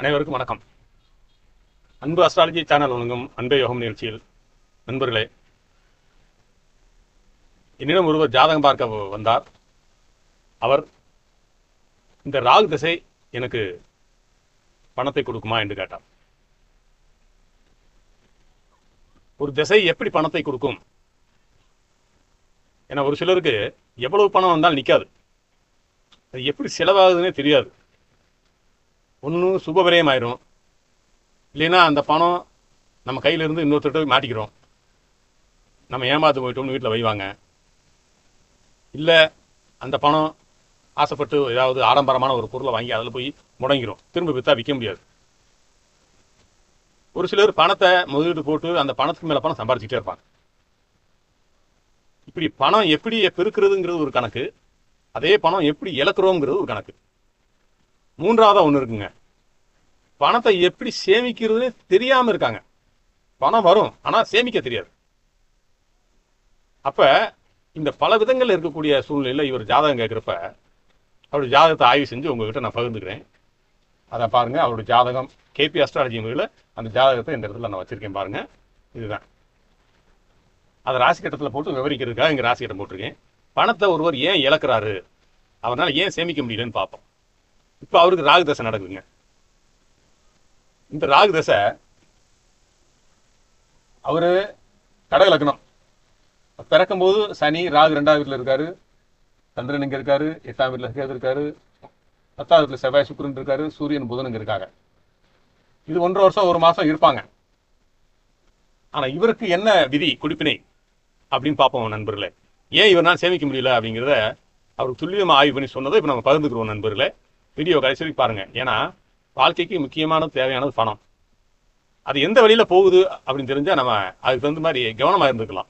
அனைவருக்கும் வணக்கம். அன்பு அஸ்ட்ராலஜி சேனல் வழங்கும் அன்பே யோகம் நிகழ்ச்சியில் நண்பர்களே, என்னிடம் ஒருவர் ஜாதகம் பார்க்க வந்தார். அவர் இந்த ராகு திசை எனக்கு பணத்தை கொடுக்குமா என்று கேட்டார். ஒரு திசை எப்படி பணத்தை கொடுக்கும் என ஒரு சிலருக்கு எவ்வளவு பணம் வந்தால் நிற்காது, அது எப்படி செலவாகுதுன்னே தெரியாது. ஒன்றும் சுபவிரயம் ஆயிரும், இல்லைன்னா அந்த பணம் நம்ம கையிலேருந்து இன்னொருத்தர் மாட்டிக்கிறோம், நம்ம ஏமாற்று போயிட்டோம்னு வீட்டில் வைவாங்க. இல்லை அந்த பணம் ஆசைப்பட்டு ஏதாவது ஆடம்பரமான ஒரு பொருளை வாங்கி அதில் போய் முடங்கிரும், திரும்ப விற்றா விற்க முடியாது. ஒரு சிலர் பணத்தை முதலீடு போட்டு அந்த பணத்துக்கு மேலே பணம் சம்பாதிச்சுட்டே இருப்பாங்க. இப்படி பணம் எப்படி பெருக்கிறதுங்கிறது ஒரு கணக்கு, அதே பணம் எப்படி இழக்கிறோங்கிறது ஒரு கணக்கு. மூன்றாவதாக ஒன்று இருக்குங்க, பணத்தை எப்படி சேமிக்கிறதுன்னு தெரியாமல் இருக்காங்க. பணம் வரும், ஆனால் சேமிக்க தெரியாது. அப்போ இந்த பல விதங்களில் இருக்கக்கூடிய சூழ்நிலையில் இவர் ஜாதகம் கேட்குறப்ப அவருடைய ஜாதகத்தை ஆய்வு செஞ்சு உங்ககிட்ட நான் பகிர்ந்துக்கிறேன். அதை பாருங்கள். அவருடைய ஜாதகம் கேபி அஸ்ட்ராலஜி முறையில் அந்த ஜாதகத்தை இந்த இடத்துல நான் வச்சுருக்கேன் பாருங்கள். இதுதான் அதை ராசி கட்டத்தில் போட்டு விவரிக்கிறதுக்காக இங்கே ராசி கட்டம் போட்டிருக்கேன். பணத்தை ஒருவர் ஏன் இழக்கிறாரு, அவரால் ஏன் சேமிக்க முடியலன்னு பார்ப்போம். இப்போ அவருக்கு ராகு தசை நடக்குதுங்க. இந்த ராகு தசை அவர் கடக லக்னம், பிறக்கும்போது சனி ராகு 2ஆவது வீட்டில் இருக்காரு, சந்திரன் இங்கே இருக்காரு, 8ஆம் வீட்டில் கேது இருக்காரு, 10ஆவது வீட்டில் செவ்வாய் சுக்கிரன் இருக்காரு, சூரியன் புதன் இங்கே இருக்காங்க. இது 1.5 வருஷம் 1 மாதம் இருப்பாங்க. ஆனால் இவருக்கு என்ன விதி குடிப்பினை அப்படின்னு பார்ப்போம் நண்பர்களே. ஏன் இவரால் சேமிக்க முடியல அப்படிங்கிறத அவருக்கு துல்லியமாக ஆய்வு பண்ணி சொன்னதை இப்போ நம்ம பகிர்ந்துக்கிறோம் நண்பர்களே. வீடியோ கடைசி வரைக்கும் பாருங்க. ஏன்னா வாழ்க்கைக்கு முக்கியமானது தேவையானது பணம். அது எந்த வழியில் போகுது அப்படின்னு தெரிஞ்சால் நம்ம அதுக்கு தகுந்த மாதிரி கவனமாக இருந்துக்கலாம்.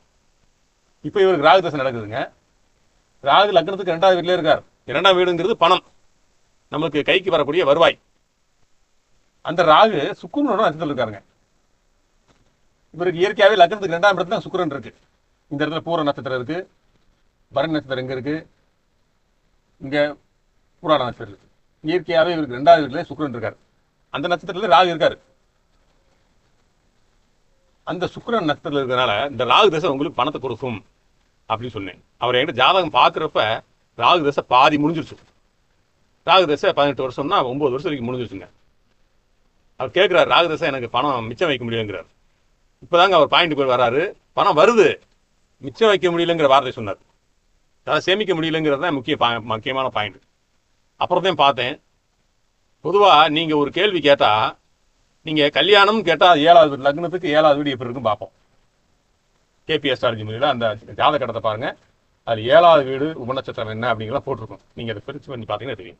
இப்போ இவருக்கு ராகு தசை நடக்குதுங்க. ராகு லக்னத்துக்கு 2ஆவது வீட்டிலே இருக்கார். 2ஆம் வீடுங்கிறது பணம், நம்மளுக்கு கைக்கு வரக்கூடிய வருவாய். அந்த ராகு சுக்கிரனோட நட்சத்திரத்தில் இருக்காருங்க. இவருக்கு இயற்கையாகவே லக்னத்துக்கு 2ஆம் இடத்துல தான் சுக்கிரன் இருக்கு. இந்த இடத்துல பூர நட்சத்திரம் இருக்கு, பரணி நட்சத்திரம் இங்கே இருக்கு, இங்கே பூராட நட்சத்திரம் இருக்கு. இயற்கையாகவே இவருக்கு 2ஆவது வீட்டிலே சுக்கிரன் இருக்காரு. அந்த நட்சத்திரத்தில் ராகு இருக்காரு. அந்த சுக்கிரன் நட்சத்திரத்தில் இருக்கிறதுனால இந்த ராகு தசை உங்களுக்கு பணத்தை கொடுக்கும் அப்படின்னு சொன்னேன். அவர் என்கிட்ட ஜாதகம் பார்க்குறப்ப ராகு தசை பாதி முடிஞ்சிருச்சு. ராகு தசை 18 வருஷம்னா 9 வருஷம் வரைக்கும் முடிஞ்சிருச்சுங்க. அவர் கேட்குறாரு, ராகு தசை எனக்கு பணம் மிச்சம் வைக்க முடியுங்கிறார். இப்போதாங்க அவர் பாயிண்ட் போய் வராரு. பணம் வருது, மிச்சம் வைக்க முடியலங்கிற வார்த்தை சொன்னார். அதாவது சேமிக்க முடியலங்கிறது தான் முக்கியமான பாயிண்ட். அப்புறம் தான் பார்த்தேன், பொதுவாக நீங்கள் ஒரு கேள்வி கேட்டால், நீங்கள் கல்யாணம் கேட்டால் 7ஆவது வீடு லக்னத்துக்கு 7ஆவது வீடு எப்படி இருக்குன்னு பார்ப்போம். கேபி அஸ்ட்ராலஜி முறையில் அந்த ஜாதக கட்டத்தை பாருங்கள். அதில் 7ஆவது வீடு உபநட்சத்திரம் என்ன அப்படிங்கிறத போட்டிருக்கோம். நீங்கள் அதை பிரித்து பண்ணி பார்த்தீங்கன்னா தெரியும்.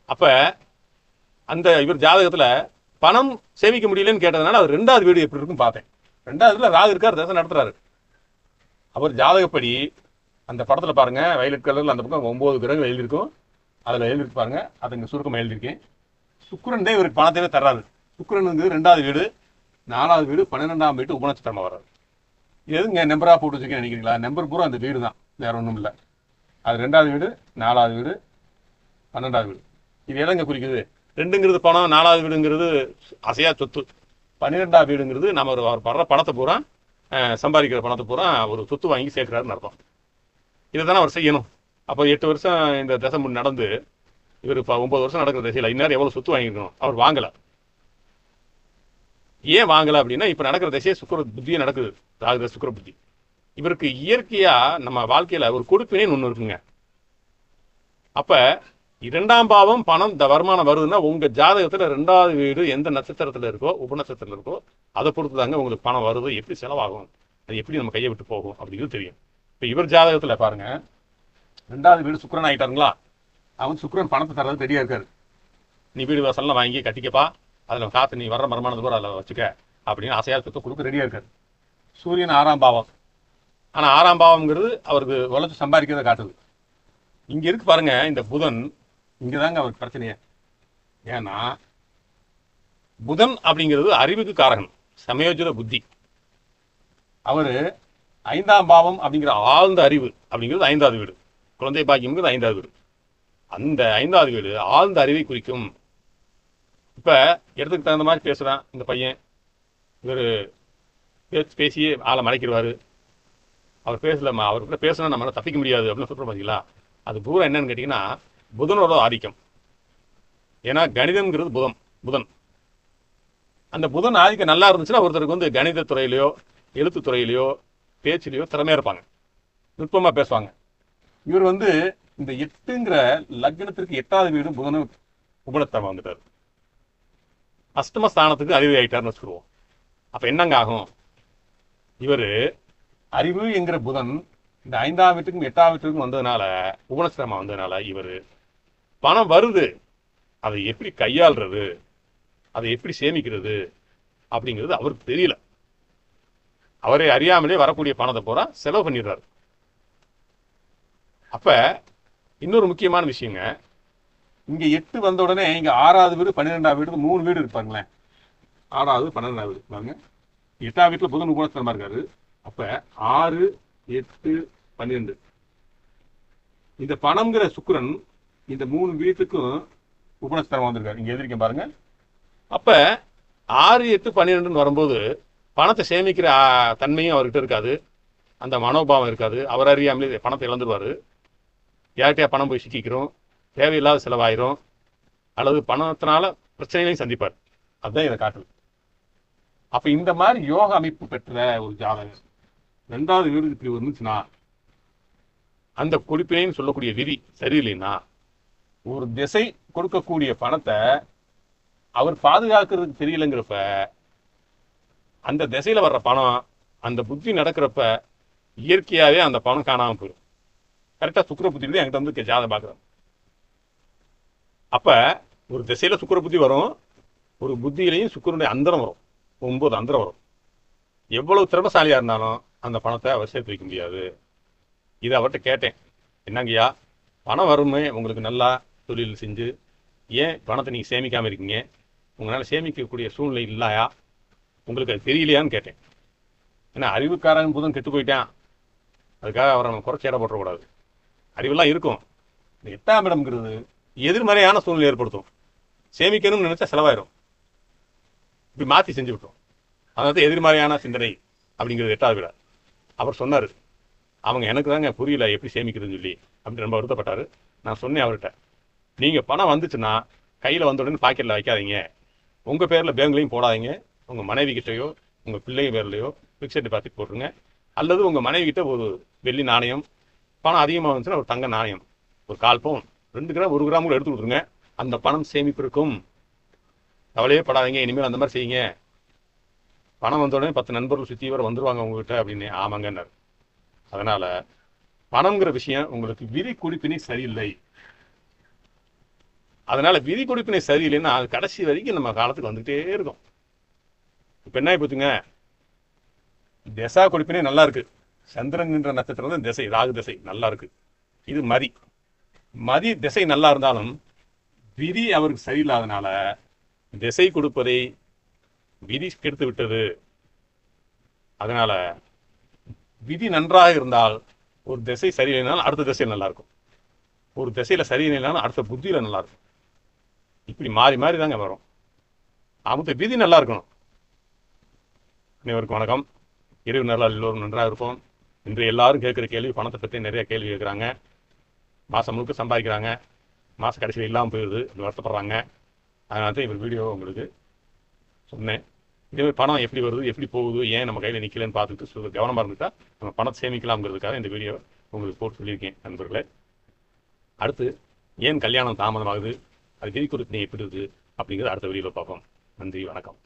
அப்போ அந்த இவர் ஜாதகத்தில் பணம் சேமிக்க முடியலன்னு கேட்டதுனால அவர் 2ஆவது வீடு எப்படி இருக்குன்னு பார்த்தேன். 2ஆவது வீட்டில் ராகு இருக்கார், தசை நடத்துறாரு. அவர் ஜாதகப்படி அந்த படத்தில் பாருங்கள், வயலட் கலரில் அந்த பக்கம் 9 கிரகங்கள் எழுதியிருக்கும். அதில் எழுதிருக்கு பாருங்க, அதை இங்கே சுருக்கமாக எழுதியிருக்கேன். சுக்கிரன் தான் இவருக்கு பணத்தையே தர்றாரு. சுக்கிரனுங்கிறது 2ஆவது வீடு, 4ஆவது வீடு, 12ஆம் வீடு உபநட்சத்திரமாக வர்றாரு. இது எதுங்க நம்பராக போட்டு வச்சுருக்கேன் நினைக்கிறீங்களா? நம்பர் பூரா அந்த வீடு தான், வேற ஒன்றும் இல்லை. அது 2ஆவது வீடு, 4ஆவது வீடு, 12ஆவது வீடு. இது எதங்க குறிக்குது? 2ங்கிறது பணம், 4ஆவது வீடுங்கிறது அசையா சொத்து, 12ஆவது வீடுங்கிறது நம்ம அவர் வர்ற பணத்தை பூரா சம்பாதிக்கிற பணத்தை பூரா ஒரு சொத்து வாங்கி சேர்க்கிறாருன்னு அர்த்தம். இதை தானே அவர் செய்யணும். அப்போ 8 வருஷம் இந்த தசை நடந்து இவர் இப்போ 9 வருஷம் நடக்கிற திசையில் இந்நேரம் எவ்வளோ சொத்து வாங்கியிருக்கணும். அவர் வாங்கலை. ஏன் வாங்கலை அப்படின்னா, இப்போ நடக்கிற திசையை சுக்கிர புத்தியே நடக்குது, ராகு சுக்கிர புத்தி. இவருக்கு இயற்கையாக நம்ம வாழ்க்கையில் ஒரு கொடுப்பினேன்னு ஒன்று இருக்குங்க. அப்போ 2ஆம் பாவம் பணம் இந்த வருமானம் வருதுன்னா உங்கள் ஜாதகத்தில் 2ஆவது வீடு எந்த நட்சத்திரத்தில் இருக்கோ, உபநட்சத்திரத்தில் இருக்கோ, அதை பொறுத்து தாங்க உங்களுக்கு பணம் வருது, எப்படி செலவாகும், அது எப்படி நம்ம கையை விட்டு போகும் அப்படிங்கிறது தெரியும். இப்போ இவர் ஜாதகத்தில் பாருங்க, 2ஆவது வீடு சுக்கிரன் ஆகிட்டாருங்களா. அவன் சுக்கிரன் பணத்தை தர்றது ரெடியாக இருக்காரு. நீ வீடு வாசல்லாம் வாங்கி கட்டிக்கப்பா, அதில் காற்று நீ வர்ற வருமானத்து கூட அதில் வச்சுக்க அப்படின்னு ஆசையாக சொத்தை கொடுக்க ரெடியாக இருக்காரு. சூரியன் 6ஆம் பாவம். ஆனால் 6ஆம் பாவம்ங்கிறது அவருக்கு உழைச்சி சம்பாதிக்கிறத காட்டுது. இங்கே இருக்கு பாருங்க, இந்த புதன் இங்கே தாங்க அவருக்கு பிரச்சனையே. ஏன்னா புதன் அப்படிங்கிறது அறிவுக்கு காரகன், சமயோஜித புத்தி. அவர் 5ஆம் பாவம் அப்படிங்கிற ஆழ்ந்த அறிவு அப்படிங்கிறது 5ஆவது வீடு, குழந்தை பாக்கியம்ங்கிறது 5ஆவது வீடு. அந்த 5ஆவது வீடு ஆழ்ந்த அறிவை குறிக்கும். இப்போ இடத்துக்கு தகுந்த மாதிரி பேசுகிறான் இந்த பையன். இவர் பேசியே ஆளை மறைக்கிறவாரு. அவர் பேசலம்மா, அவர்கிட்ட பேசினா நம்மளால தப்பிக்க முடியாது அப்படின்னு சொல்கிறோம் பார்த்தீங்களா. அது பூரா என்னன்னு கேட்டிங்கன்னா புதனோட ஆதிக்கம். ஏன்னா கணிதம்ங்கிறது புதன். அந்த புதன் ஆதிக்கம் நல்லா இருந்துச்சுன்னா ஒருத்தருக்கு வந்து கணித துறையிலையோ எழுத்துத்துறையிலையோ பேச்சிலையோ திறமையாக இருப்பாங்க, நுட்பமாக பேசுவாங்க. இவர் வந்து இந்த 8ங்கிற லக்னத்திற்கு 8வது வீடு புதனும் உபலத்தமாக வந்துட்டார். அஷ்டம ஸ்தானத்துக்கு அறிவு ஆகிட்டார்னு வச்சுக்கிடுவோம். அப்போ என்னங்க ஆகும்? இவர் அறிவு என்கிற புதன் இந்த 5ஆம் வீட்டுக்கும் 8ஆம் வீட்டுக்கும் வந்ததுனால, உபநஸ்திரமா வந்ததுனால, இவர் பணம் வருது, அதை எப்படி கையாளுறது, அதை எப்படி சேமிக்கிறது அப்படிங்கிறது அவருக்கு தெரியல. அவரை அறியாமலே வரக்கூடிய பணத்தை பூரா செலவு பண்ணிடுறாரு. அப்ப இன்னொரு முக்கியமான விஷயங்க, இங்க 8 வந்த உடனே இங்க 6வது வீடு 12ஆம் வீடு 3 வீடு இருப்பாங்களேன். 6வது 12ஆம் வீடு பாருங்க. 8ஆம் வீட்டுல புதன் உபநஸ்திரமா இருக்காரு. அப்ப 6, 8, 12 இந்த பணம்ங்கிற சுக்கிரன் இந்த 3 வீட்டுக்கும் உபநஸ்திரமா வந்திருக்காரு. இங்க எதிர்க்க பாருங்க. அப்ப 6, 8, 12 வரும்போது பணத்தை சேமிக்கிற தன்மையும் அவர்கிட்ட இருக்காது, அந்த மனோபாவம் இருக்காது. அவர் அறியாமலே பணத்தை இழந்துருவாரு. யார்கிட்டயா பணம் போய் சிக்கிக்கிறோம், தேவையில்லாத செலவாயிரும், அல்லது பணத்தினால பிரச்சனைகளையும் சந்திப்பார். அதுதான் இதை காட்டுது. அப்ப இந்த மாதிரி யோக அமைப்பு பெற்ற ஒரு ஜாதகர் 2வது வீடு இப்படி வந்துச்சுன்னா, அந்த கொடுப்பினைன்னு சொல்லக்கூடிய விதி சரியில்லைன்னா, ஒரு திசை கொடுக்கக்கூடிய பணத்தை அவர் பாதுகாக்கிறதுக்கு தெரியலங்கிறப்ப, அந்த திசையில வர்ற பணம் அந்த புத்தி நடக்கிறப்ப இயற்கையாவே அந்த பணம் காணாமல் போயிடும். கரெக்டா சுக்கிர புத்தி என்கிட்ட வந்து ஜாதகம் பார்க்குறேன். அப்ப ஒரு திசையில சுக்கிர புத்தி வரும், ஒரு புத்தியிலையும் சுக்கிரனுடைய அந்தரம் வரும், 9 அந்தரம் வரும். எவ்வளவு திறமசாலியா இருந்தாலும் அந்த பணத்தை அவர் சேர்த்து வைக்க முடியாது. இதை அவர்கிட்ட கேட்டேன், என்னங்கய்யா பணம் வருமே உங்களுக்கு நல்லா தொழில் செஞ்சு, ஏன் பணத்தை நீங்கள் சேமிக்காமல் இருக்கீங்க, உங்களால் சேமிக்கக்கூடிய சூழ்நிலை இல்லையா, உங்களுக்கு அது தெரியலையான்னு கேட்டேன். ஏன்னா அறிவுக்காரன் புதன் கெட்டு போயிட்டான், அதுக்காக அவரை நம்ம குறைச்சி இட போட்டக்கூடாது. அறிவெல்லாம் இருக்கும். இந்த 8ஆம் இடம்ங்கிறது எதிர்மறையான சூழ்நிலை ஏற்படுத்தும். சேமிக்கணும்னு நினைச்சா செலவாயிரும். இப்படி மாற்றி செஞ்சு விட்டோம். அதாவது எதிர்மறையான சிந்தனை அப்படிங்கிறது 8வது வீடு. அவர் சொன்னார், அவங்க எனக்கு தாங்க புரியல எப்படி சேமிக்கிறதுன்னு சொல்லி அப்படின்னு ரொம்ப வருத்தப்பட்டார். நான் சொன்னேன் அவர்கிட்ட, நீங்கள் பணம் வந்துச்சுன்னா கையில் வந்த உடனே பாக்கெட்டில் வைக்காதீங்க, உங்கள் பேரில் பேங்க்லையும் போடாதீங்க, உங்கள் மனைவி கிட்டையோ உங்கள் பிள்ளைங்க பேர்லையோ ஃபிக்ஸட் டெபாசிட் போட்டுருங்க, அல்லது உங்கள் மனைவி கிட்ட ஒரு வெள்ளி நாணயம், பணம் அதிகமாக வந்துச்சுன்னா ஒரு தங்க நாணயம், ஒரு 1/4 பவுன் 2 கிராம் 1 கிராம் கூட எடுத்து கொடுத்துருங்க. அந்த பணம் சேமிப்பு இருக்கும், கவலையே படாதீங்க, இனிமேல் அந்த மாதிரி செய்யுங்க. பணம் வந்த உடனே 10 நண்பர்கள் சுற்றி வர வந்துருவாங்க உங்ககிட்ட அப்படின்னு. ஆமாங்கன்னார். அதனால பணம்ங்கிற விஷயம் உங்களுக்கு விதி குறிப்பினை சரியில்லை. அதனால விதி குறிப்பினை சரியில்லைன்னா அது கடைசி வரைக்கும் நம்ம காலத்துக்கு வந்துகிட்டே இருக்கும். இப்ப என்ன போச்சுங்க, திசா குறிப்பினை நல்லா இருக்கு. சந்திரன் என்ற நட்சத்திரம் தான் திசை, ராகு திசை நல்லா இருக்கு. இது மதி திசை நல்லா இருந்தாலும் விதி அவருக்கு சரியில்லாதனால திசை கொடுப்பதை விதி கெடுத்து விட்டது. அதனால விதி நன்றாக இருந்தால் ஒரு திசை சரியில்லைனாலும் அடுத்த திசையில் நல்லா இருக்கும், ஒரு திசையில சரியில்லைனாலும் அடுத்த புத்தியில நல்லா இருக்கும். இப்படி மாறி மாறி தாங்க வரும். அவங்க விதி நல்லா இருக்கணும். அனைவருக்கும் வணக்கம். இரவு நாளால் எல்லோரும் நன்றாக இருப்போம். இன்று எல்லாரும் கேட்குற கேள்வி பணத்தை பற்றி நிறைய கேள்வி கேட்குறாங்க. மாதம் முழுக்க சம்பாதிக்கிறாங்க, மாத கடைசியில் இல்லாமல் போயிடுது, வருத்தப்படுறாங்க. அதனால தான் இவர் வீடியோ உங்களுக்கு சொன்னேன். இதேமாதிரி பணம் எப்படி வருது, எப்படி போகுது, ஏன் நம்ம கையில் நிற்கலன்னு பார்த்துட்டு கவனமாக இருந்துட்டா நம்ம பணத்தை சேமிக்கலாம்ங்கிறதுக்காக இந்த வீடியோ உங்களுக்கு போட்டு சொல்லியிருக்கேன் நண்பர்களே. அடுத்து ஏன் கல்யாணம் தாமதமாகுது, அது விதி குறித்து எப்படி இருக்குது அப்படிங்கிறது அடுத்த வீடியோவில் பார்ப்போம். நன்றி, வணக்கம்.